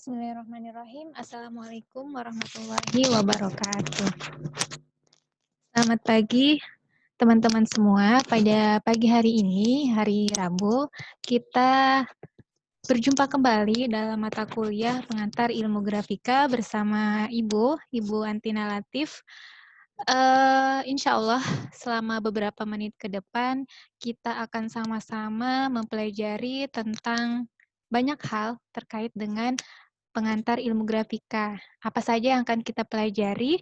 Bismillahirrahmanirrahim. Assalamualaikum warahmatullahi wabarakatuh. Selamat pagi, teman-teman semua. Pada pagi hari ini, hari Rabu, kita berjumpa kembali dalam mata kuliah pengantar ilmu grafika bersama Ibu Antina Latif. Insya Allah, selama beberapa menit ke depan, kita akan sama-sama mempelajari tentang banyak hal terkait dengan pengantar ilmu grafika. Apa saja yang akan kita pelajari?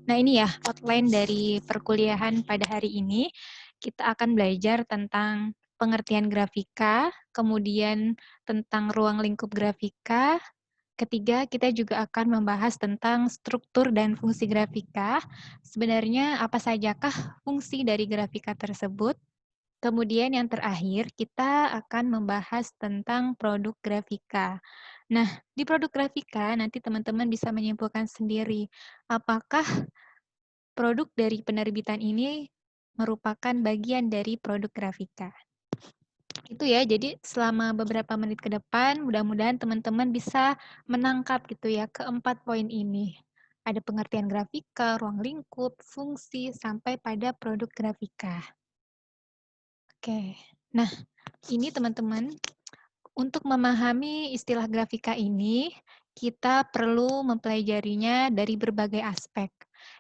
Nah ini ya, outline dari perkuliahan pada hari ini. Kita akan belajar tentang pengertian grafika, kemudian tentang ruang lingkup grafika. Ketiga, kita juga akan membahas tentang struktur dan fungsi grafika. Sebenarnya apa sajakah fungsi dari grafika tersebut? Kemudian yang terakhir, kita akan membahas tentang produk grafika. Nah, di produk grafika nanti teman-teman bisa menyimpulkan sendiri apakah produk dari penerbitan ini merupakan bagian dari produk grafika. Itu ya, jadi selama beberapa menit ke depan, mudah-mudahan teman-teman bisa menangkap gitu ya keempat poin ini. Ada pengertian grafika, ruang lingkup, fungsi, sampai pada produk grafika. Oke, nah ini teman-teman, untuk memahami istilah grafika ini, kita perlu mempelajarinya dari berbagai aspek.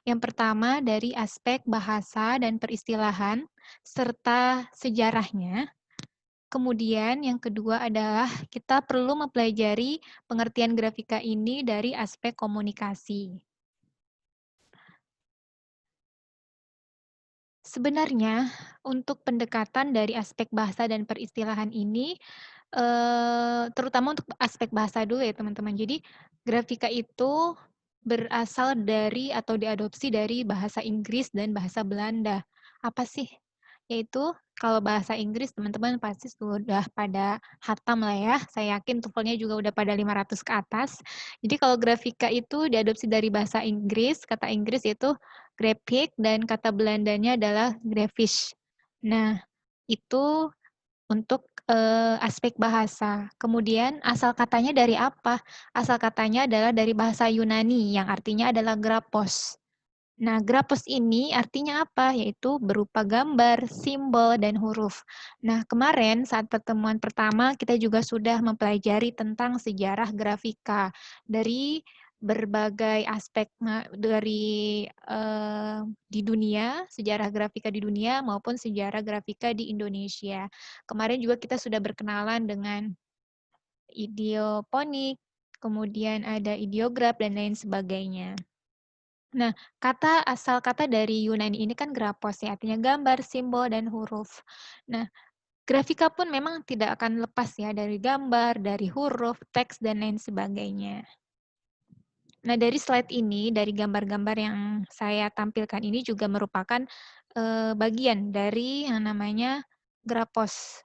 Yang pertama dari aspek bahasa dan peristilahan, serta sejarahnya. Kemudian yang kedua adalah kita perlu mempelajari pengertian grafika ini dari aspek komunikasi. Sebenarnya, untuk pendekatan dari aspek bahasa dan peristilahan ini, terutama untuk aspek bahasa dulu ya teman-teman. Jadi, grafika itu berasal dari atau diadopsi dari bahasa Inggris dan bahasa Belanda. Apa sih? Yaitu kalau bahasa Inggris teman-teman pasti sudah pada hatam lah ya. Saya yakin TOEFL-nya juga udah pada 500 ke atas. Jadi kalau grafika itu diadopsi dari bahasa Inggris, kata Inggris itu graphic dan kata Belandanya adalah graphisch. Nah, itu untuk aspek bahasa. Kemudian asal katanya dari apa? Asal katanya adalah dari bahasa Yunani yang artinya adalah grapos. Nah, grapos ini artinya apa? Yaitu berupa gambar, simbol, dan huruf. Nah, kemarin saat pertemuan pertama kita juga sudah mempelajari tentang sejarah grafika dari berbagai aspek dari di dunia, sejarah grafika di dunia maupun sejarah grafika di Indonesia. Kemarin juga kita sudah berkenalan dengan ideoponik, kemudian ada ideograf, dan lain sebagainya. Nah, asal kata dari Yunani ini kan grapos ya, artinya gambar, simbol, dan huruf. Nah, grafika pun memang tidak akan lepas ya dari gambar, dari huruf, teks, dan lain sebagainya. Nah, dari slide ini, dari gambar-gambar yang saya tampilkan ini juga merupakan bagian dari yang namanya grapos.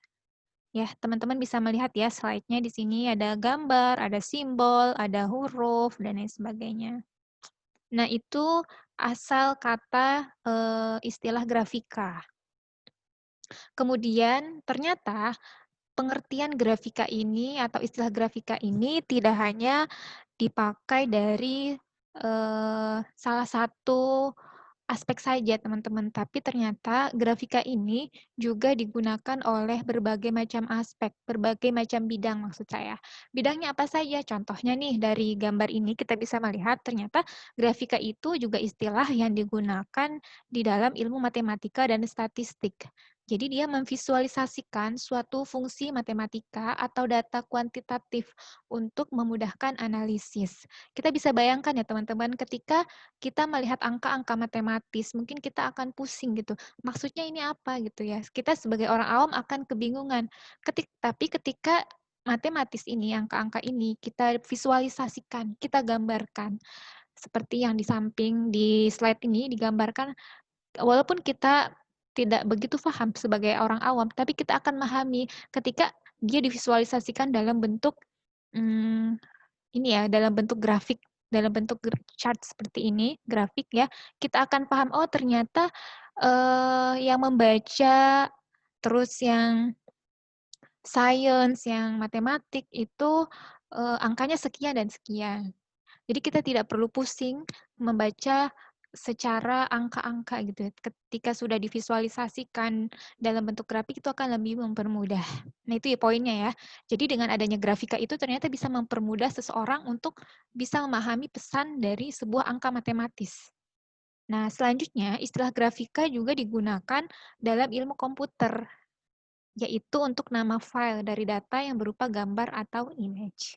Ya, teman-teman bisa melihat ya slide-nya di sini ada gambar, ada simbol, ada huruf, dan lain sebagainya. Nah, itu asal kata istilah grafika. Kemudian ternyata pengertian grafika ini atau istilah grafika ini tidak hanya dipakai dari salah satu aspek saja teman-teman, tapi ternyata grafika ini juga digunakan oleh berbagai macam aspek, berbagai macam bidang maksud saya. Bidangnya apa saja? Contohnya nih dari gambar ini kita bisa melihat ternyata grafika itu juga istilah yang digunakan di dalam ilmu matematika dan statistik. Jadi dia memvisualisasikan suatu fungsi matematika atau data kuantitatif untuk memudahkan analisis. Kita bisa bayangkan ya teman-teman ketika kita melihat angka-angka matematis, mungkin kita akan pusing gitu. Maksudnya ini apa gitu ya. Kita sebagai orang awam akan kebingungan. Tapi ketika matematis ini, angka-angka ini kita visualisasikan, kita gambarkan. Seperti yang di samping di slide ini digambarkan, walaupun kita tidak begitu paham sebagai orang awam, tapi kita akan memahami ketika dia divisualisasikan dalam bentuk ini ya, dalam bentuk grafik, dalam bentuk chart seperti ini, grafik ya, kita akan paham, oh ternyata yang membaca, terus yang sains, yang matematik itu angkanya sekian dan sekian. Jadi kita tidak perlu pusing membaca secara angka-angka gitu ya. Ketika sudah divisualisasikan dalam bentuk grafik itu akan lebih mempermudah. Nah itu ya poinnya ya. Jadi dengan adanya grafika itu ternyata bisa mempermudah seseorang untuk bisa memahami pesan dari sebuah angka matematis. Nah selanjutnya istilah grafika juga digunakan dalam ilmu komputer, yaitu untuk nama file dari data yang berupa gambar atau image.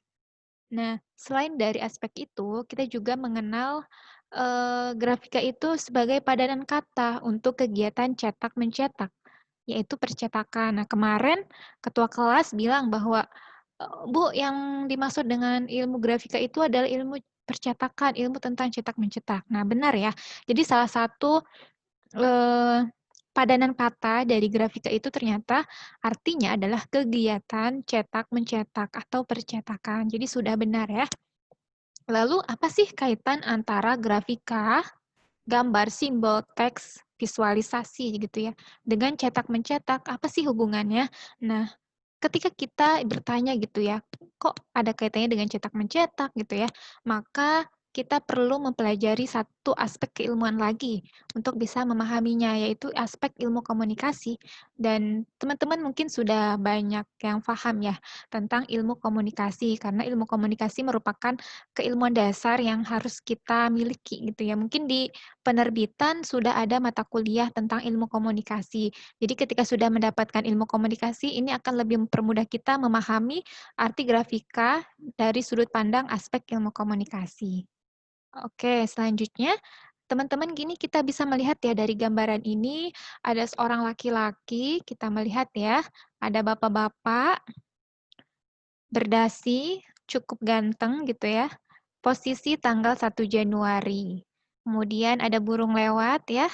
Nah, selain dari aspek itu, kita juga mengenal grafika itu sebagai padanan kata untuk kegiatan cetak-mencetak, yaitu percetakan. Nah, kemarin ketua kelas bilang bahwa, Bu, yang dimaksud dengan ilmu grafika itu adalah ilmu percetakan, ilmu tentang cetak-mencetak. Nah, benar ya. Jadi salah satu padanan kata dari grafika itu ternyata artinya adalah kegiatan cetak-mencetak atau percetakan. Jadi sudah benar ya. Lalu apa sih kaitan antara grafika, gambar, simbol, teks, visualisasi gitu ya, dengan cetak-mencetak? Apa sih hubungannya? Nah, ketika kita bertanya gitu ya, kok ada kaitannya dengan cetak-mencetak gitu ya, maka kita perlu mempelajari satu aspek keilmuan lagi untuk bisa memahaminya, yaitu aspek ilmu komunikasi. Dan teman-teman mungkin sudah banyak yang paham ya tentang ilmu komunikasi, karena ilmu komunikasi merupakan keilmuan dasar yang harus kita miliki gitu ya. Mungkin di penerbitan sudah ada mata kuliah tentang ilmu komunikasi. Jadi ketika sudah mendapatkan ilmu komunikasi, ini akan lebih mempermudah kita memahami arti grafika dari sudut pandang aspek ilmu komunikasi. Oke, selanjutnya teman-teman gini kita bisa melihat ya dari gambaran ini ada seorang laki-laki, kita melihat ya, ada bapak-bapak berdasi, cukup ganteng gitu ya. Posisi tanggal 1 Januari. Kemudian ada burung lewat ya.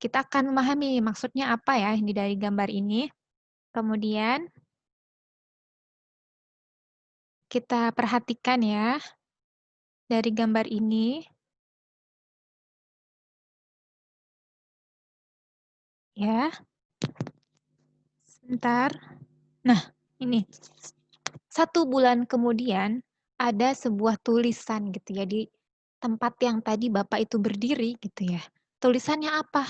Kita akan memahami maksudnya apa ya ini dari gambar ini. Kemudian kita perhatikan ya dari gambar ini ya. Sebentar. Nah, ini 1 bulan kemudian ada sebuah tulisan gitu ya di tempat yang tadi Bapak itu berdiri gitu ya. Tulisannya apa?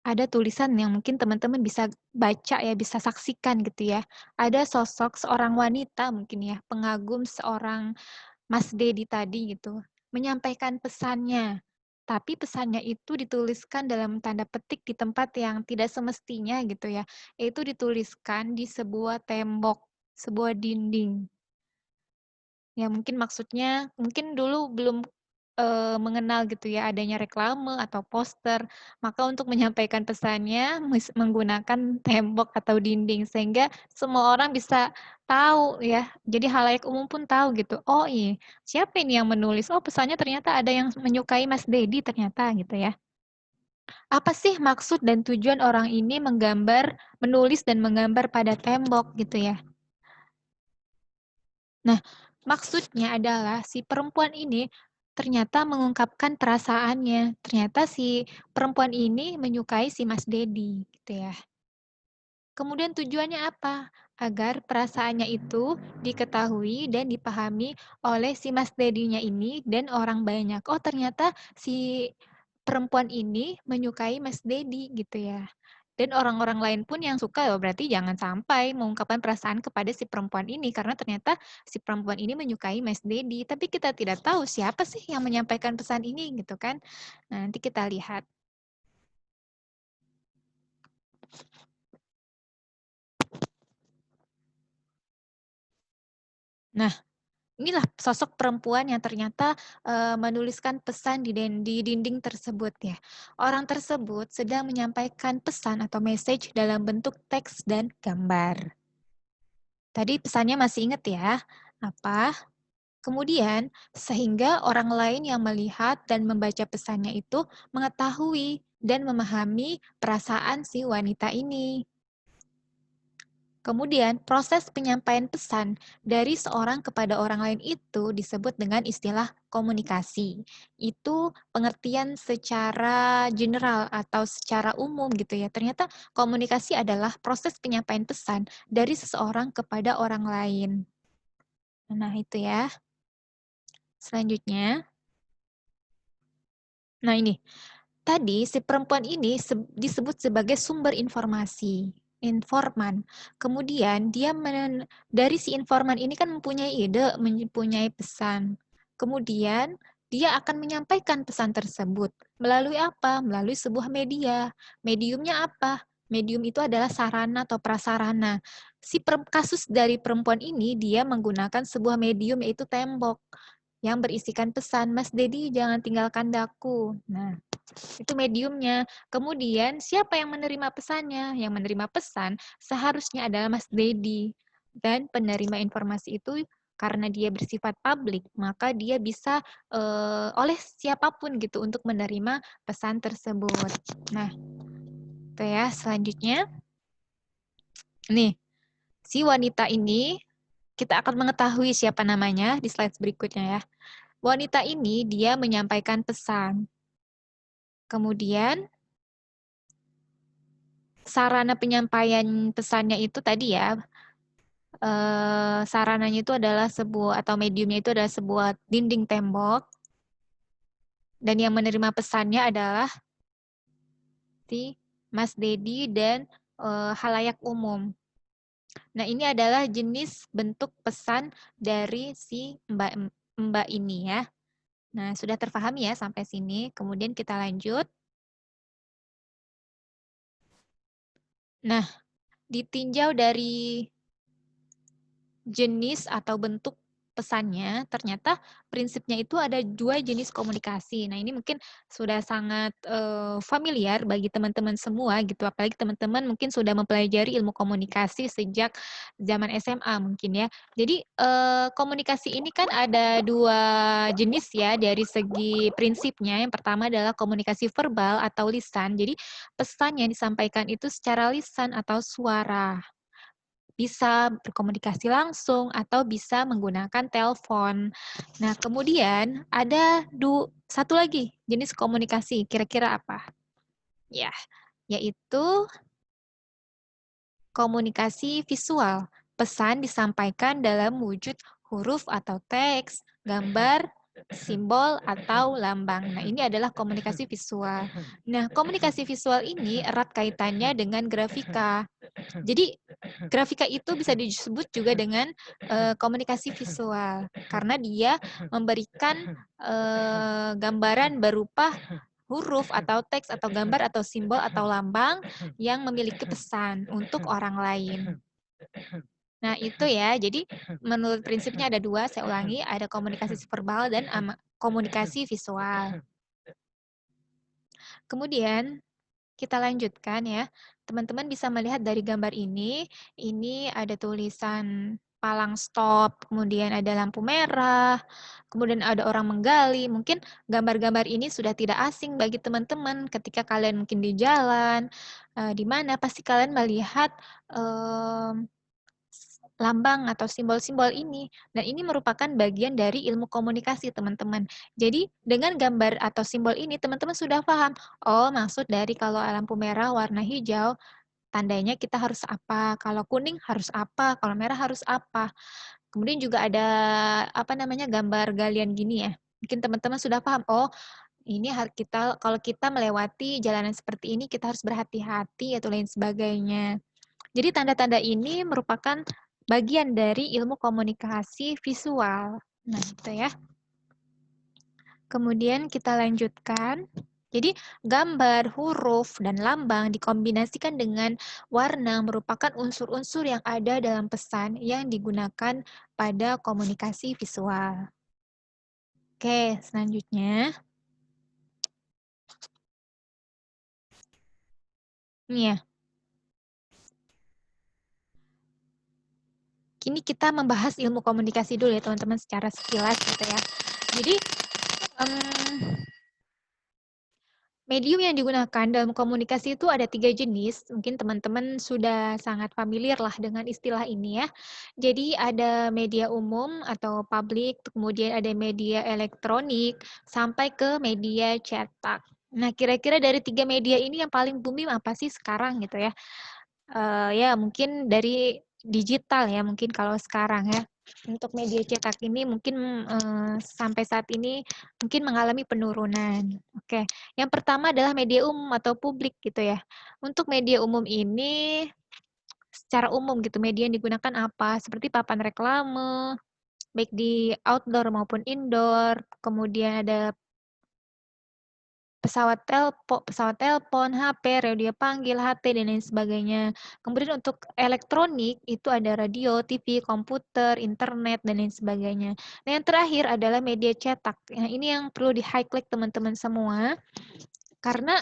Ada tulisan yang mungkin teman-teman bisa baca ya, bisa saksikan gitu ya. Ada sosok seorang wanita mungkin ya, pengagum seorang Mas Dedi tadi gitu, menyampaikan pesannya. Tapi pesannya itu dituliskan dalam tanda petik di tempat yang tidak semestinya gitu ya, yaitu dituliskan di sebuah tembok, sebuah dinding. Ya mungkin maksudnya, mungkin dulu belum, mengenal gitu ya adanya reklame atau poster, maka untuk menyampaikan pesannya menggunakan tembok atau dinding, sehingga semua orang bisa tahu ya, jadi halayak umum pun tahu gitu, "Oh siapa ini yang menulis? Oh pesannya ternyata ada yang menyukai Mas Dedi ternyata," gitu ya. Apa sih maksud dan tujuan orang ini menulis dan menggambar pada tembok gitu ya? Nah, maksudnya adalah si perempuan ini ternyata mengungkapkan perasaannya. Ternyata si perempuan ini menyukai si Mas Dedi, gitu ya. Kemudian tujuannya apa? Agar perasaannya itu diketahui dan dipahami oleh si Mas Dedinya ini dan orang banyak. Oh, ternyata si perempuan ini menyukai Mas Dedi gitu ya. Dan orang-orang lain pun yang suka, oh berarti jangan sampai mengungkapkan perasaan kepada si perempuan ini karena ternyata si perempuan ini menyukai Mas Dedi, tapi kita tidak tahu siapa sih yang menyampaikan pesan ini gitu kan. Nah, nanti kita lihat. Nah, inilah sosok perempuan yang ternyata, menuliskan pesan di dinding tersebut ya. Orang tersebut sedang menyampaikan pesan atau message dalam bentuk teks dan gambar. Tadi pesannya masih ingat ya? Apa? Kemudian, sehingga orang lain yang melihat dan membaca pesannya itu mengetahui dan memahami perasaan si wanita ini. Kemudian, proses penyampaian pesan dari seorang kepada orang lain itu disebut dengan istilah komunikasi. Itu pengertian secara general atau secara umum gitu ya. Ternyata komunikasi adalah proses penyampaian pesan dari seseorang kepada orang lain. Nah, itu ya. Selanjutnya, nah ini. Tadi si perempuan ini disebut sebagai sumber informasi, informan. Kemudian dia dari si informan ini kan mempunyai ide, mempunyai pesan. Kemudian dia akan menyampaikan pesan tersebut melalui apa? Melalui sebuah media. Mediumnya apa? Medium itu adalah sarana atau prasarana. Kasus dari perempuan ini dia menggunakan sebuah medium yaitu tembok yang berisikan pesan, "Mas Dedi jangan tinggalkan daku." Nah, itu mediumnya. Kemudian siapa yang menerima pesannya? Yang menerima pesan seharusnya adalah Mas Dedi. Dan penerima informasi itu karena dia bersifat publik, maka dia bisa oleh siapapun gitu untuk menerima pesan tersebut. Nah, itu ya. Selanjutnya, nih, si wanita ini kita akan mengetahui siapa namanya di slide berikutnya ya. Wanita ini dia menyampaikan pesan. Kemudian sarana penyampaian pesannya itu tadi ya, sarananya itu adalah sebuah atau mediumnya itu adalah sebuah dinding tembok, dan yang menerima pesannya adalah si Mas Dedi dan halayak umum. Nah, ini adalah jenis bentuk pesan dari si Mbak ini ya. Nah, sudah terpahami ya sampai sini. Kemudian kita lanjut. Nah, ditinjau dari jenis atau bentuk pesannya, ternyata prinsipnya itu ada 2 jenis komunikasi. Nah, ini mungkin sudah sangat familiar bagi teman-teman semua gitu, apalagi teman-teman mungkin sudah mempelajari ilmu komunikasi sejak zaman SMA mungkin ya. Jadi, komunikasi ini kan ada 2 jenis ya dari segi prinsipnya. Yang pertama adalah komunikasi verbal atau lisan. Jadi, pesan yang disampaikan itu secara lisan atau suara. Bisa berkomunikasi langsung atau bisa menggunakan telepon. Nah, kemudian ada satu lagi jenis komunikasi, kira-kira apa? Ya, yaitu komunikasi visual. Pesan disampaikan dalam wujud huruf atau teks, gambar, simbol, atau lambang. Nah, ini adalah komunikasi visual. Nah, komunikasi visual ini erat kaitannya dengan grafika. Jadi, grafika itu bisa disebut juga dengan komunikasi visual, karena dia memberikan gambaran berupa huruf atau teks atau gambar atau simbol atau lambang yang memiliki pesan untuk orang lain. Nah, itu ya. Jadi, menurut prinsipnya ada 2, saya ulangi, ada komunikasi verbal dan komunikasi visual. Kemudian, kita lanjutkan ya. Teman-teman bisa melihat dari gambar ini ada tulisan palang stop, kemudian ada lampu merah, kemudian ada orang menggali. Mungkin gambar-gambar ini sudah tidak asing bagi teman-teman ketika kalian mungkin di jalan, di mana pasti kalian melihat lambang atau simbol-simbol ini. Dan ini merupakan bagian dari ilmu komunikasi, teman-teman. Jadi, dengan gambar atau simbol ini, teman-teman sudah paham, oh maksud dari kalau lampu merah warna hijau, tandanya kita harus apa, kalau kuning harus apa, kalau merah harus apa. Kemudian juga ada, apa namanya, gambar galian gini ya. Mungkin teman-teman sudah paham, oh ini kalau kita melewati jalanan seperti ini, kita harus berhati-hati atau lain sebagainya. Jadi tanda-tanda ini merupakan bagian dari ilmu komunikasi visual. Nah, itu ya. Kemudian kita lanjutkan. Jadi, gambar, huruf, dan lambang dikombinasikan dengan warna merupakan unsur-unsur yang ada dalam pesan yang digunakan pada komunikasi visual. Oke, selanjutnya. Ini ya. Kini kita membahas ilmu komunikasi dulu ya teman-teman secara sekilas gitu ya. Jadi Medium yang digunakan dalam komunikasi itu ada 3 jenis, mungkin teman-teman sudah sangat familiar lah dengan istilah ini ya. Jadi ada media umum atau publik, kemudian ada media elektronik, sampai ke media cetak. Nah, kira-kira dari 3 media ini yang paling booming apa sih sekarang gitu ya? Ya mungkin dari digital ya, mungkin kalau sekarang ya. Untuk media cetak ini mungkin, sampai saat ini mungkin mengalami penurunan. Oke, yang pertama adalah media umum atau publik gitu ya. Untuk media umum ini secara umum gitu, media yang digunakan apa, seperti papan reklame, baik di outdoor maupun indoor, kemudian ada pesawat telepon, HP, radio panggil, HT, dan lain sebagainya. Kemudian untuk elektronik, itu ada radio, TV, komputer, internet, dan lain sebagainya. Nah, yang terakhir adalah media cetak. Nah, ini yang perlu di-highlight teman-teman semua, karena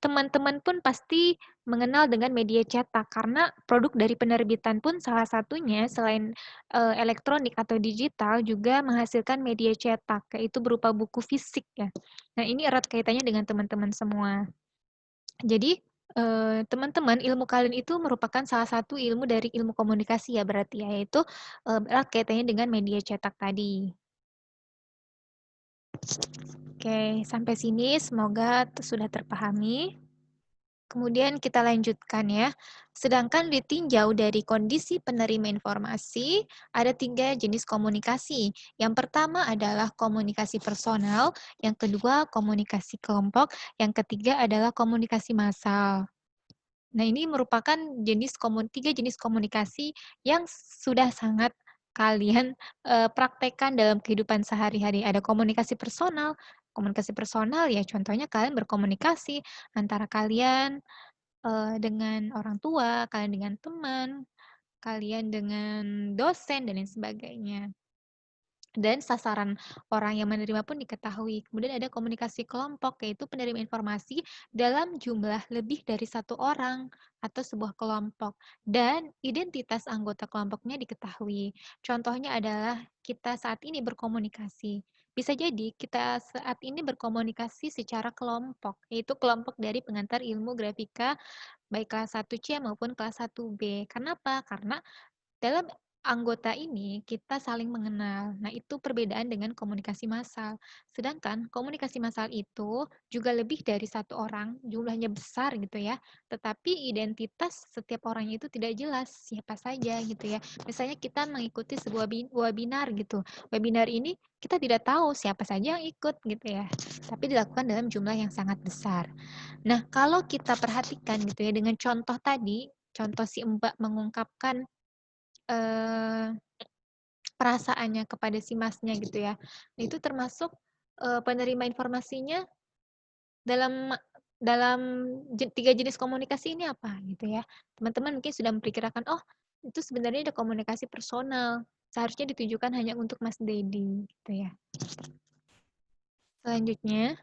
teman-teman pun pasti mengenal dengan media cetak, karena produk dari penerbitan pun salah satunya selain, elektronik atau digital juga menghasilkan media cetak, yaitu berupa buku fisik ya. Nah, ini erat kaitannya dengan teman-teman semua. Jadi, teman-teman, ilmu kalian itu merupakan salah satu ilmu dari ilmu komunikasi ya berarti ya, yaitu, erat kaitannya dengan media cetak tadi. Oke, sampai sini semoga sudah terpahami. Kemudian kita lanjutkan ya. Sedangkan ditinjau dari kondisi penerima informasi, ada 3 jenis komunikasi. Yang pertama adalah komunikasi personal, yang kedua komunikasi kelompok, yang ketiga adalah komunikasi massal. Nah, ini merupakan 3 jenis komunikasi yang sudah sangat kalian, praktekkan dalam kehidupan sehari-hari. Ada komunikasi personal ya contohnya kalian berkomunikasi antara kalian, dengan orang tua, kalian dengan teman, kalian dengan dosen, dan lain sebagainya. Dan sasaran orang yang menerima pun diketahui. Kemudian ada komunikasi kelompok, yaitu penerima informasi dalam jumlah lebih dari 1 orang atau sebuah kelompok. Dan identitas anggota kelompoknya diketahui. Contohnya adalah kita saat ini berkomunikasi. Bisa jadi kita saat ini berkomunikasi secara kelompok, yaitu kelompok dari pengantar ilmu grafika baik kelas 1C maupun kelas 1B. Kenapa? Karena dalam anggota ini kita saling mengenal. Nah, itu perbedaan dengan komunikasi massal. Sedangkan komunikasi massal itu juga lebih dari 1 orang, jumlahnya besar gitu ya. Tetapi identitas setiap orangnya itu tidak jelas siapa saja gitu ya. Misalnya kita mengikuti sebuah webinar gitu. Webinar ini kita tidak tahu siapa saja yang ikut gitu ya. Tapi dilakukan dalam jumlah yang sangat besar. Nah, kalau kita perhatikan gitu ya dengan contoh tadi, contoh si Mbak mengungkapkan Eee, perasaannya kepada si Masnya gitu ya. Itu termasuk, penerima informasinya dalam dalam 3 jenis komunikasi ini apa gitu ya. Teman-teman mungkin sudah memperkirakan, "Oh, itu sebenarnya ada komunikasi personal, seharusnya ditujukan hanya untuk Mas Dedi," gitu ya. Selanjutnya,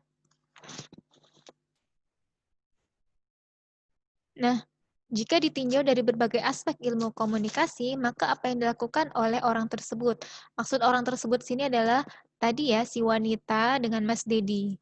nah, jika ditinjau dari berbagai aspek ilmu komunikasi, maka apa yang dilakukan oleh orang tersebut? Maksud orang tersebut sini adalah tadi ya, si wanita dengan Mas Dedi.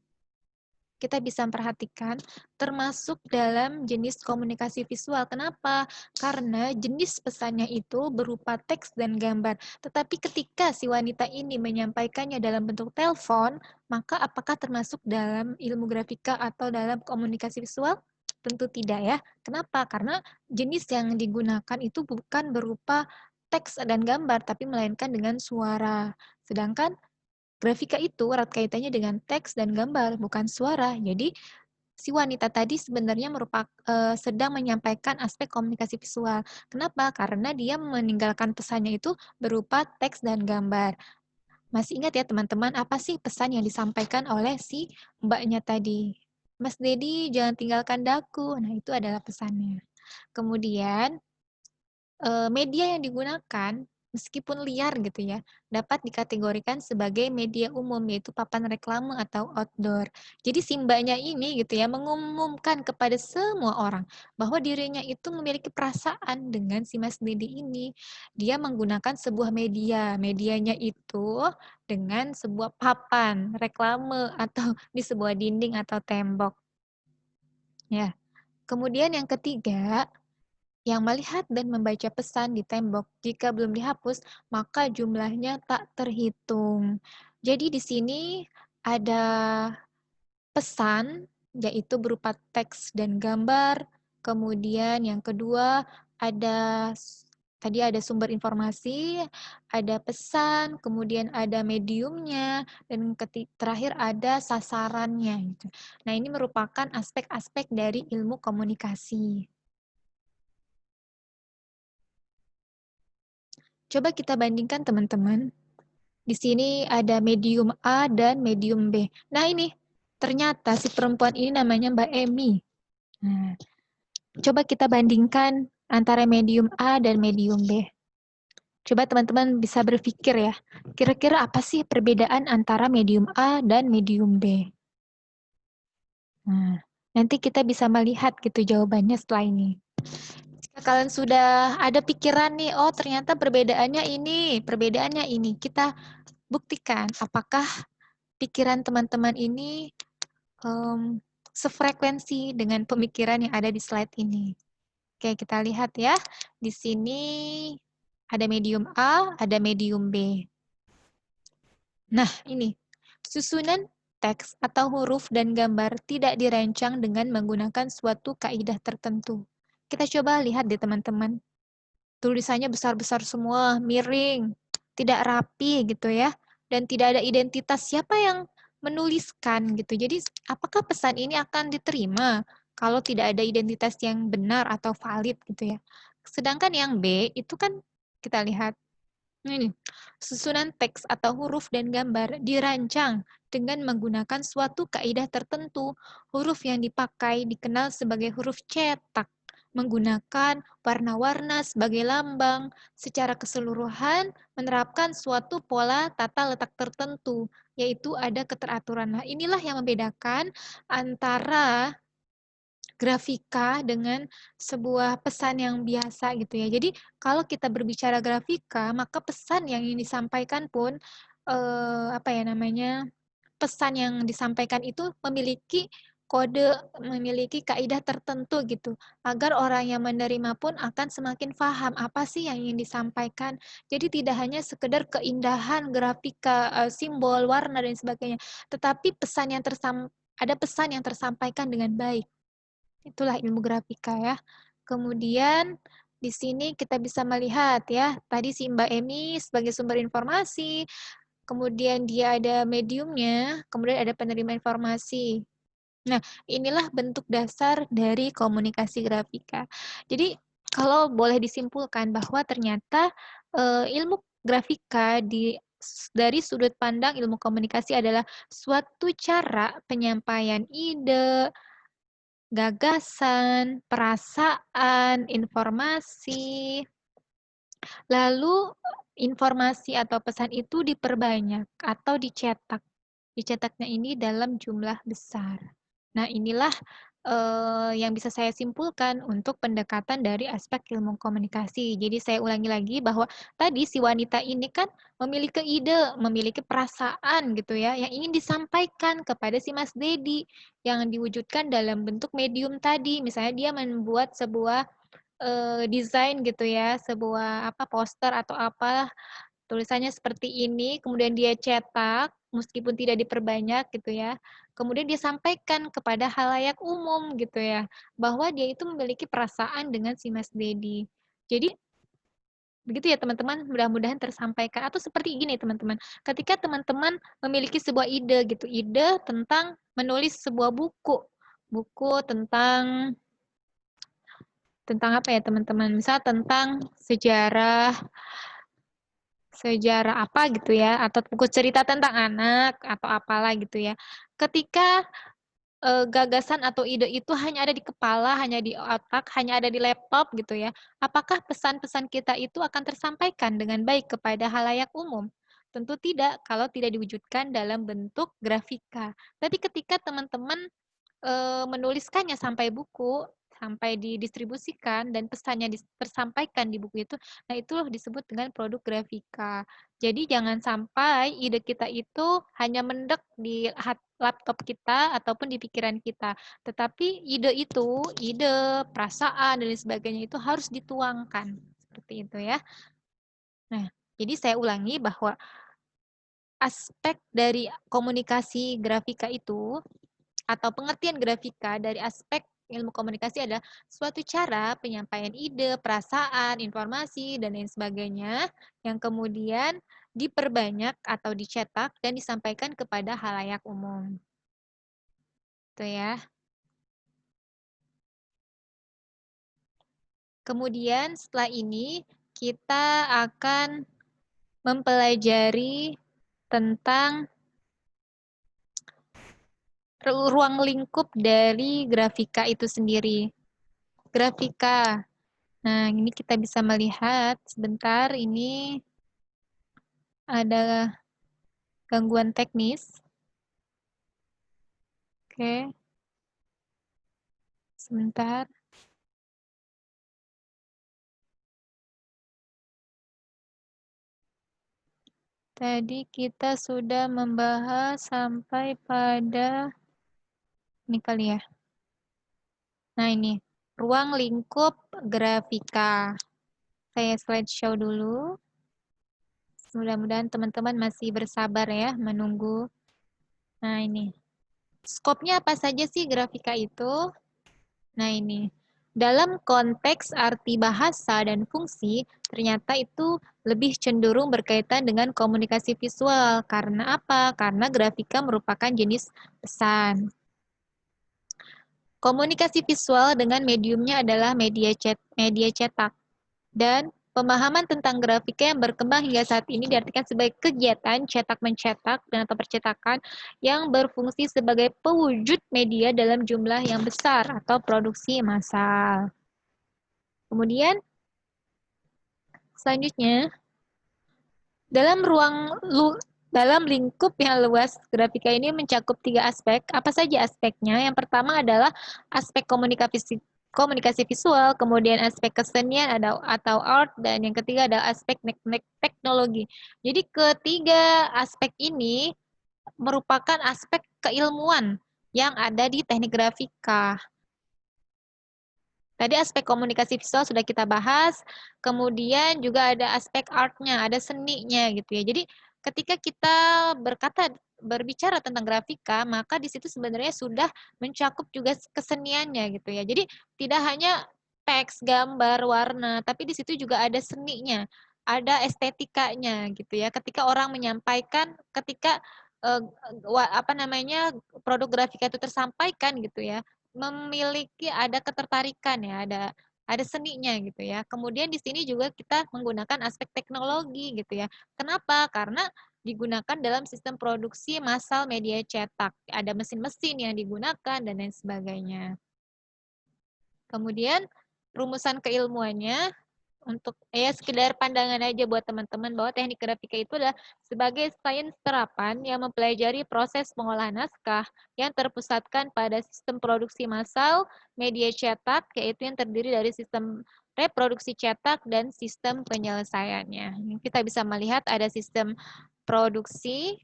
Kita bisa perhatikan termasuk dalam jenis komunikasi visual. Kenapa? Karena jenis pesannya itu berupa teks dan gambar. Tetapi ketika si wanita ini menyampaikannya dalam bentuk telepon, maka apakah termasuk dalam ilmu grafika atau dalam komunikasi visual? Tentu tidak ya. Kenapa? Karena jenis yang digunakan itu bukan berupa teks dan gambar, tapi melainkan dengan suara. Sedangkan grafika itu erat kaitannya dengan teks dan gambar, bukan suara. Jadi, si wanita tadi sebenarnya sedang menyampaikan aspek komunikasi visual. Kenapa? Karena dia meninggalkan pesannya itu berupa teks dan gambar. Masih ingat ya teman-teman, apa sih pesan yang disampaikan oleh si Mbaknya tadi? "Mas Dedi, jangan tinggalkan daku." Nah, itu adalah pesannya. Kemudian media yang digunakan, meskipun liar gitu ya, dapat dikategorikan sebagai media umum, yaitu papan reklame atau outdoor. Jadi si Mbaknya ini gitu ya, mengumumkan kepada semua orang bahwa dirinya itu memiliki perasaan dengan si Mas Dedi ini. Dia menggunakan sebuah media, medianya itu dengan sebuah papan reklame atau di sebuah dinding atau tembok. Ya. Kemudian yang ketiga, yang melihat dan membaca pesan di tembok jika belum dihapus, maka jumlahnya tak terhitung. Jadi di sini ada pesan, yaitu berupa teks dan gambar. Kemudian yang kedua ada tadi ada sumber informasi, ada pesan, kemudian ada mediumnya, dan terakhir ada sasarannya gitu. Nah, ini merupakan aspek-aspek dari ilmu komunikasi. Coba kita bandingkan teman-teman. Di sini ada medium A dan medium B. Nah, ini ternyata si perempuan ini namanya Mbak Emi. Nah, coba kita bandingkan antara medium A dan medium B. Coba teman-teman bisa berpikir ya, kira-kira apa sih perbedaan antara medium A dan medium B? Nah, nanti kita bisa melihat gitu jawabannya setelah ini. Jika kalian sudah ada pikiran nih, oh ternyata perbedaannya ini. Kita buktikan apakah pikiran teman-teman ini sefrekuensi dengan pemikiran yang ada di slide ini. Oke, kita lihat ya. Di sini ada medium A, ada medium B. Nah, ini. Susunan teks atau huruf dan gambar tidak dirancang dengan menggunakan suatu kaidah tertentu. Kita coba lihat deh teman-teman. Tulisannya besar-besar semua, miring, tidak rapi gitu ya. Dan tidak ada identitas siapa yang menuliskan gitu. Jadi apakah pesan ini akan diterima kalau tidak ada identitas yang benar atau valid gitu ya. Sedangkan yang B itu kan kita lihat ini, susunan teks atau huruf dan gambar dirancang dengan menggunakan suatu kaidah tertentu. Huruf yang dipakai dikenal sebagai huruf cetak, menggunakan warna-warna sebagai lambang, secara keseluruhan menerapkan suatu pola tata letak tertentu, yaitu ada keteraturan. Nah, inilah yang membedakan antara grafika dengan sebuah pesan yang biasa gitu ya. Jadi kalau kita berbicara grafika, maka pesan yang ingin disampaikan pun apa ya namanya? Pesan yang disampaikan itu memiliki kode, memiliki kaidah tertentu gitu, agar orang yang menerima pun akan semakin paham apa sih yang ingin disampaikan. Jadi tidak hanya sekedar keindahan grafika, simbol, warna dan sebagainya, tetapi ada pesan yang tersampaikan dengan baik. Itulah ilmu grafika ya. Kemudian di sini kita bisa melihat ya, tadi si Mbak Emi sebagai sumber informasi, kemudian dia ada mediumnya, kemudian ada penerima informasi. Nah, inilah bentuk dasar dari komunikasi grafika. Jadi, kalau boleh disimpulkan bahwa ternyata ilmu grafika dari sudut pandang ilmu komunikasi adalah suatu cara penyampaian ide, gagasan, perasaan, informasi, lalu informasi atau pesan itu diperbanyak atau dicetak. Dicetaknya ini dalam jumlah besar. Nah, inilah yang bisa saya simpulkan untuk pendekatan dari aspek ilmu komunikasi. Jadi saya ulangi lagi bahwa tadi si wanita ini kan memiliki ide, memiliki perasaan gitu ya, yang ingin disampaikan kepada si Mas Dedi, yang diwujudkan dalam bentuk medium tadi. Misalnya dia membuat sebuah desain gitu ya, sebuah apa poster atau apa, tulisannya seperti ini, kemudian dia cetak, meskipun tidak diperbanyak gitu ya. Kemudian dia sampaikan kepada halayak umum gitu ya, bahwa dia itu memiliki perasaan dengan si Mas Dedi. Jadi begitu ya teman-teman, mudah-mudahan tersampaikan. Atau seperti gini teman-teman, ketika teman-teman memiliki sebuah ide gitu, ide tentang menulis sebuah buku, buku tentang apa ya teman-teman, misal tentang sejarah sejarah apa gitu ya, atau buku cerita tentang anak, atau apalah gitu ya. Ketika gagasan atau ide itu hanya ada di kepala, hanya di otak, hanya ada di laptop gitu ya, apakah pesan-pesan kita itu akan tersampaikan dengan baik kepada halayak umum? Tentu tidak, kalau tidak diwujudkan dalam bentuk grafika. Tapi ketika teman-teman menuliskannya sampai buku, sampai didistribusikan dan pesannya tersampaikan di buku itu, nah itu disebut dengan produk grafika. Jadi jangan sampai ide kita itu hanya mendek di laptop kita ataupun di pikiran kita, tetapi ide, perasaan, dan lain sebagainya itu harus dituangkan. Seperti itu ya. Nah, jadi saya ulangi bahwa aspek dari komunikasi grafika itu atau pengertian grafika dari aspek ilmu komunikasi adalah suatu cara penyampaian ide, perasaan, informasi, dan lain sebagainya yang kemudian diperbanyak atau dicetak dan disampaikan kepada halayak umum. Itu ya. Kemudian setelah ini kita akan mempelajari tentang ruang lingkup dari grafika itu sendiri. Grafika. Nah, ini kita bisa melihat sebentar, ini ada gangguan teknis. Oke. Sebentar. Tadi kita sudah membahas sampai pada ini kali ya. Nah, ini ruang lingkup grafika. Saya slideshow dulu. Mudah-mudahan teman-teman masih bersabar ya menunggu. Nah, ini. Skopnya apa saja sih grafika itu? Nah, ini. Dalam konteks arti bahasa dan fungsi, ternyata itu lebih cenderung berkaitan dengan komunikasi visual. Karena apa? Karena grafika merupakan jenis pesan. Komunikasi visual dengan mediumnya adalah media cetak. Dan pemahaman tentang grafika yang berkembang hingga saat ini diartikan sebagai kegiatan cetak-mencetak dan atau percetakan yang berfungsi sebagai pewujud media dalam jumlah yang besar atau produksi massal. Kemudian, selanjutnya, dalam lingkup yang luas, grafika ini mencakup 3 aspek. Apa saja aspeknya? Yang pertama adalah aspek komunikasi visual, kemudian aspek kesenian atau art, dan yang ketiga adalah aspek teknologi. Jadi ketiga aspek ini merupakan aspek keilmuan yang ada di teknik grafika. Tadi aspek komunikasi visual sudah kita bahas, kemudian juga ada aspek artnya, ada seninya gitu ya. Jadi ketika kita berbicara tentang grafika, maka di situ sebenarnya sudah mencakup juga keseniannya gitu ya. Jadi tidak hanya teks, gambar, warna, tapi di situ juga ada seninya, ada estetikanya gitu ya. Ketika orang menyampaikan, ketika produk grafika itu tersampaikan gitu ya, memiliki ada ketertarikan ya, ada seninya gitu ya. Kemudian di sini juga kita menggunakan aspek teknologi gitu ya. Kenapa? Karena digunakan dalam sistem produksi massal media cetak. Ada mesin-mesin yang digunakan dan lain sebagainya. Kemudian rumusan keilmuannya untuk sekedar pandangan aja buat teman-teman bahwa teknik grafika itu adalah sebagai sains terapan yang mempelajari proses pengolahan naskah yang terpusatkan pada sistem produksi massal media cetak, yaitu yang terdiri dari sistem reproduksi cetak dan sistem penyelesaiannya. Kita bisa melihat ada sistem produksi,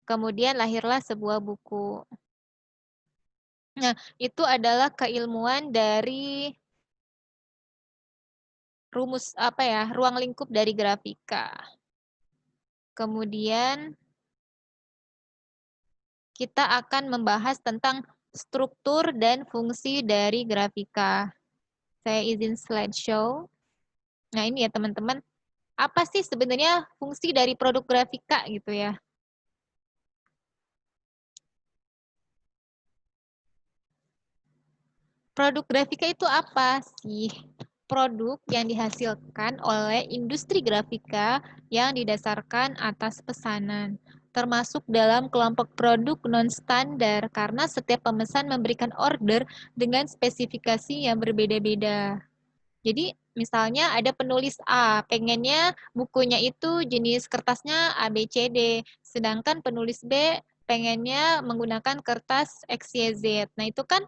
kemudian lahirlah sebuah buku. Nah, itu adalah keilmuan dari ruang lingkup dari grafika. Kemudian kita akan membahas tentang struktur dan fungsi dari grafika. Saya izin slideshow. Nah, ini ya teman-teman. Apa sih sebenarnya fungsi dari produk grafika gitu ya? Produk grafika itu apa sih? Produk yang dihasilkan oleh industri grafika yang didasarkan atas pesanan, termasuk dalam kelompok produk non-standar karena setiap pemesan memberikan order dengan spesifikasi yang berbeda-beda. Jadi misalnya ada penulis A, pengennya bukunya itu jenis kertasnya ABCD, sedangkan penulis B pengennya menggunakan kertas XYZ. Nah, itu kan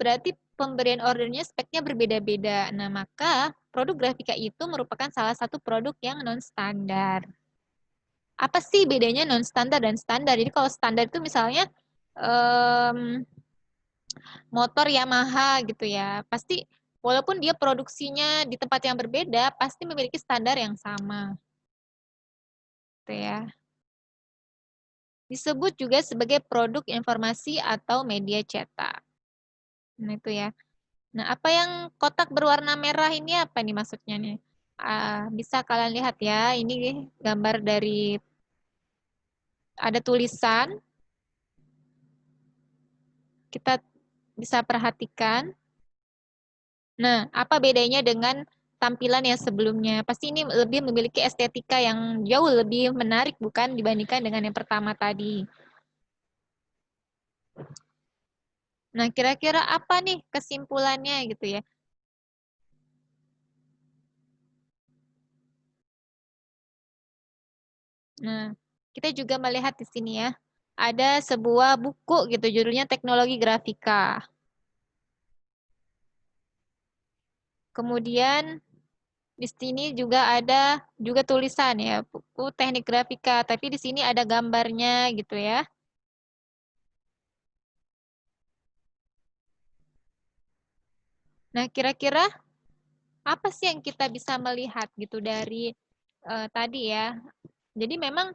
berarti pemberian ordernya speknya berbeda-beda. Nah, maka produk grafika itu merupakan salah satu produk yang non-standar. Apa sih bedanya non-standar dan standar? Jadi kalau standar itu misalnya motor Yamaha gitu ya, pasti walaupun dia produksinya di tempat yang berbeda, pasti memiliki standar yang sama. Gitu ya. Disebut juga sebagai produk informasi atau media cetak. Nah, itu ya. Nah, apa yang kotak berwarna merah ini apa nih maksudnya nih? Bisa kalian lihat ya, ini gambar dari ada tulisan. Kita bisa perhatikan. Nah, apa bedanya dengan tampilan yang sebelumnya? Pasti ini lebih memiliki estetika yang jauh lebih menarik, bukan dibandingkan dengan yang pertama tadi. Nah, kira-kira apa nih kesimpulannya gitu ya? Nah, kita juga melihat di sini ya, ada sebuah buku gitu, judulnya Teknologi Grafika. Kemudian di sini juga ada juga tulisan ya, buku Teknik Grafika, tapi di sini ada gambarnya gitu ya. Nah, kira-kira apa sih yang kita bisa melihat gitu dari tadi ya? Jadi memang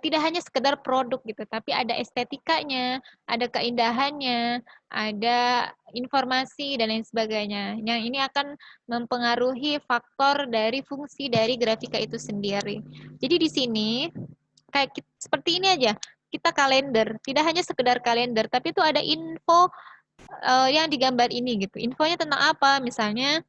tidak hanya sekedar produk gitu, tapi ada estetikanya, ada keindahannya, ada informasi dan lain sebagainya. Yang ini akan mempengaruhi faktor dari fungsi dari grafika itu sendiri. Jadi di sini kayak seperti ini aja, kita kalender, tidak hanya sekedar kalender, tapi itu ada info yang digambar ini gitu. Infonya tentang apa? Misalnya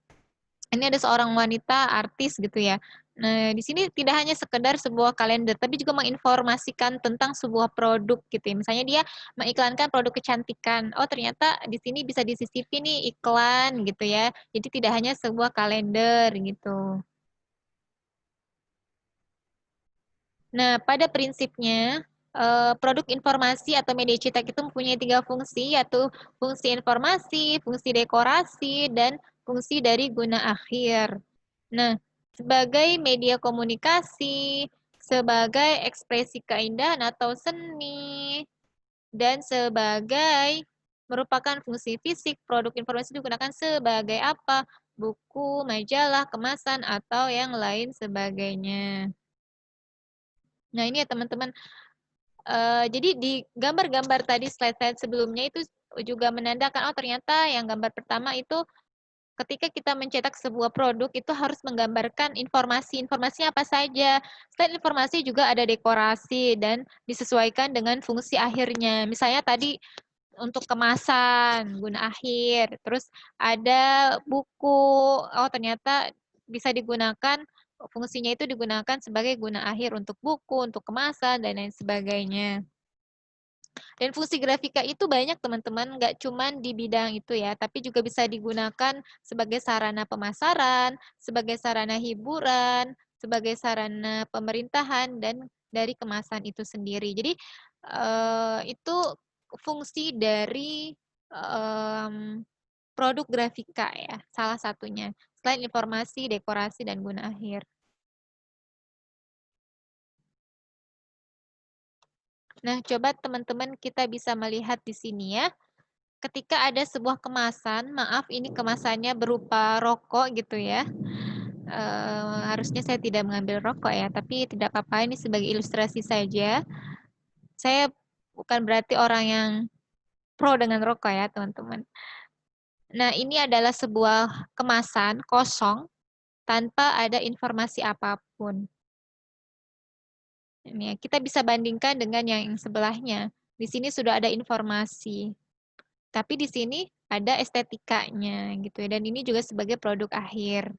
ini ada seorang wanita artis gitu ya. Nah, di sini tidak hanya sekedar sebuah kalender, tapi juga menginformasikan tentang sebuah produk gitu ya. Misalnya dia mengiklankan produk kecantikan. Oh, ternyata di sini bisa disisipi nih iklan gitu ya. Jadi tidak hanya sebuah kalender gitu. Nah, pada prinsipnya, produk informasi atau media cetak itu mempunyai tiga fungsi, yaitu fungsi informasi, fungsi dekorasi, dan fungsi dari guna akhir. Nah, sebagai media komunikasi, sebagai ekspresi keindahan atau seni, dan sebagai merupakan fungsi fisik, produk informasi digunakan sebagai apa? Buku, majalah, kemasan, atau yang lain sebagainya. Nah, ini ya teman-teman. Jadi di gambar-gambar tadi slide-slide sebelumnya itu juga menandakan, oh ternyata yang gambar pertama itu ketika kita mencetak sebuah produk itu harus menggambarkan informasi. Informasinya apa saja? Selain informasi juga ada dekorasi dan disesuaikan dengan fungsi akhirnya. Misalnya tadi untuk kemasan, guna akhir. Terus ada buku, oh ternyata bisa digunakan, fungsinya itu digunakan sebagai guna akhir untuk buku, untuk kemasan, dan lain sebagainya. Dan fungsi grafika itu banyak teman-teman, nggak cuma di bidang itu ya, tapi juga bisa digunakan sebagai sarana pemasaran, sebagai sarana hiburan, sebagai sarana pemerintahan, dan dari kemasan itu sendiri. Jadi itu fungsi dari produk grafika ya, salah satunya. Selain informasi, dekorasi, dan guna akhir. Nah, coba teman-teman kita bisa melihat di sini ya. Ketika ada sebuah kemasan, maaf ini kemasannya berupa rokok gitu ya. Harusnya saya tidak mengambil rokok ya, tapi tidak apa-apa, ini sebagai ilustrasi saja. Saya bukan berarti orang yang pro dengan rokok ya, teman-teman. Nah, ini adalah sebuah kemasan kosong tanpa ada informasi apapun. Ini ya, kita bisa bandingkan dengan yang sebelahnya. Di sini sudah ada informasi. Tapi di sini ada estetikanya gitu ya. Dan ini juga sebagai produk akhir.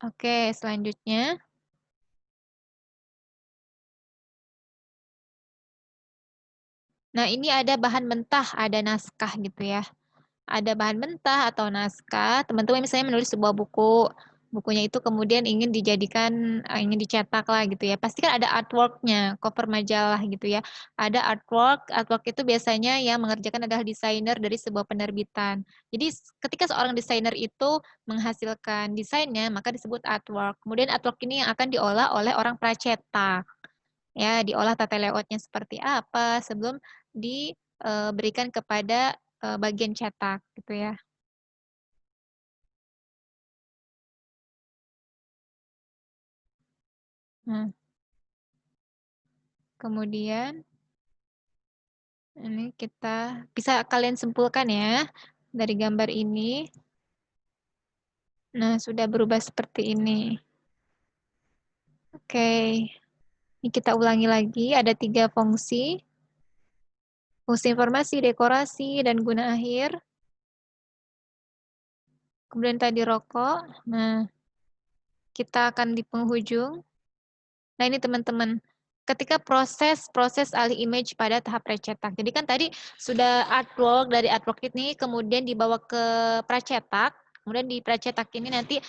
Oke, selanjutnya. Nah, ini ada bahan mentah, ada naskah gitu ya. Ada bahan mentah atau naskah. Teman-teman misalnya menulis sebuah buku. bukunya itu kemudian ingin dijadikan, ingin dicetak lah gitu ya, pasti kan ada artwork-nya, cover majalah gitu ya. Ada artwork, artwork itu biasanya yang mengerjakan adalah desainer dari sebuah penerbitan. Jadi ketika seorang desainer itu menghasilkan desainnya, maka disebut artwork. Kemudian artwork ini yang akan diolah oleh orang pracetak. Ya, diolah tata layout-nya seperti apa sebelum diberikan kepada bagian cetak gitu ya. Nah, kemudian ini kita bisa kalian simpulkan ya dari gambar ini. Nah, sudah berubah seperti ini. Oke, ini kita ulangi lagi. Ada 3 fungsi. Fungsi informasi, dekorasi, dan guna akhir. Kemudian tadi rokok. Nah, kita akan di penghujung. Nah, ini teman-teman. Ketika proses alih image pada tahap precetak. Jadi kan tadi sudah artwork, dari artwork ini kemudian dibawa ke pracetak. Kemudian di pracetak ini nanti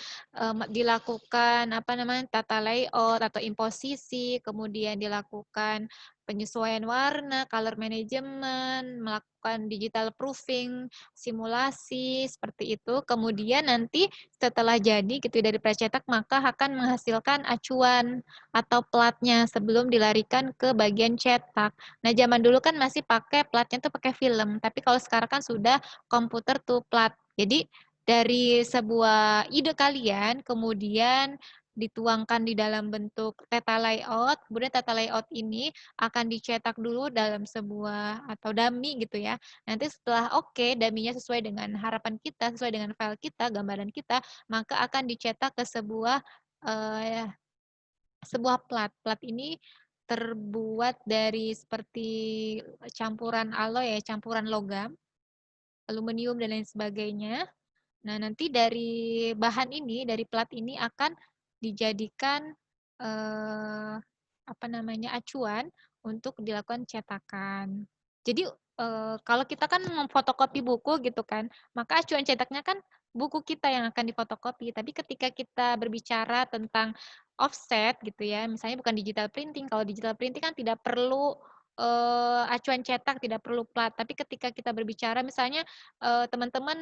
dilakukan apa namanya tata layout atau imposisi, kemudian dilakukan penyesuaian warna, color management, melakukan digital proofing, simulasi seperti itu. Kemudian nanti setelah jadi gitu dari pracetak maka akan menghasilkan acuan atau platnya sebelum dilarikan ke bagian cetak. Nah, zaman dulu kan masih pakai platnya tuh pakai film, tapi kalau sekarang kan sudah komputer to plat. Jadi dari sebuah ide kalian kemudian dituangkan di dalam bentuk tata layout, kemudian tata layout ini akan dicetak dulu dalam sebuah atau dummy gitu ya. Nanti setelah oke, dummy-nya sesuai dengan harapan kita, sesuai dengan file kita, gambaran kita, maka akan dicetak ke sebuah plat. Plat ini terbuat dari seperti campuran alloy ya, campuran logam, aluminium dan lain sebagainya. Nah, nanti dari bahan ini, dari plat ini akan dijadikan apa namanya acuan untuk dilakukan cetakan. Jadi kalau kita kan memfotokopi buku gitu kan, maka acuan cetaknya kan buku kita yang akan difotokopi. Tapi ketika kita berbicara tentang offset gitu ya, misalnya bukan digital printing. Kalau digital printing kan tidak perlu acuan cetak, tidak perlu plat. Tapi ketika kita berbicara misalnya teman-teman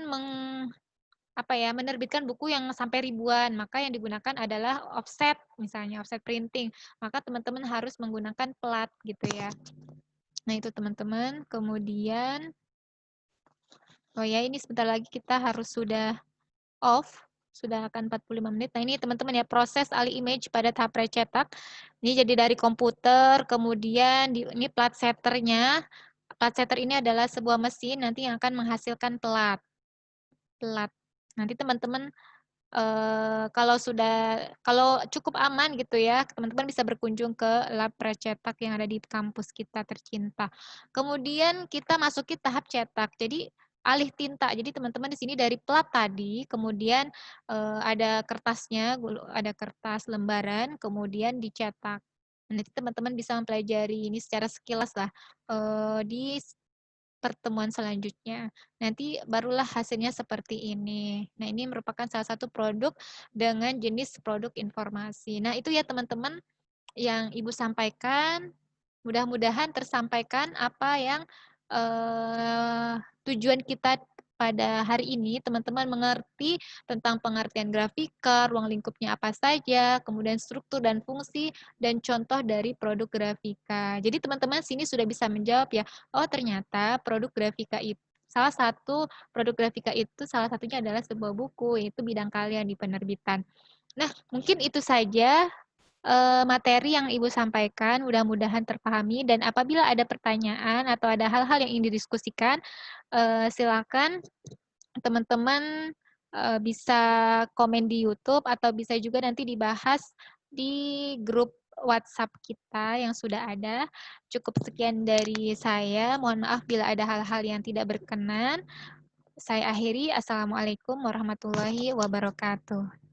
apa ya, menerbitkan buku yang sampai ribuan, maka yang digunakan adalah offset, misalnya offset printing. Maka teman-teman harus menggunakan plat gitu ya. Nah, itu teman-teman. Kemudian, oh ya ini sebentar lagi kita harus sudah off, sudah akan 45 menit. Nah, ini teman-teman ya, proses alih image pada tahap precetak. Ini jadi dari komputer, kemudian ini plat setternya. Plat setter ini adalah sebuah mesin nanti yang akan menghasilkan plat. Plat. Nanti teman-teman kalau cukup aman gitu ya, teman-teman bisa berkunjung ke lab Precetak yang ada di kampus kita tercinta. Kemudian kita masuki tahap cetak. Jadi alih tinta. Jadi teman-teman di sini dari plat tadi, kemudian ada kertasnya, ada kertas lembaran, kemudian dicetak. Nanti teman-teman bisa mempelajari ini secara sekilas lah di pertemuan selanjutnya. Nanti barulah hasilnya seperti ini. Nah, ini merupakan salah satu produk dengan jenis produk informasi. Nah, itu ya teman-teman yang Ibu sampaikan. Mudah-mudahan tersampaikan apa yang tujuan kita pada hari ini, teman-teman mengerti tentang pengertian grafika, ruang lingkupnya apa saja, kemudian struktur dan fungsi, dan contoh dari produk grafika. Jadi teman-teman sini sudah bisa menjawab ya, oh ternyata produk grafika itu, salah satu produk grafika itu salah satunya adalah sebuah buku, yaitu bidang kalian di penerbitan. Nah, mungkin itu saja materi yang Ibu sampaikan, mudah-mudahan terpahami, dan apabila ada pertanyaan atau ada hal-hal yang ingin didiskusikan, silakan teman-teman bisa komen di YouTube atau bisa juga nanti dibahas di grup WhatsApp kita yang sudah ada. Cukup sekian dari saya. Mohon maaf bila ada hal-hal yang tidak berkenan. Saya akhiri. Assalamualaikum warahmatullahi wabarakatuh.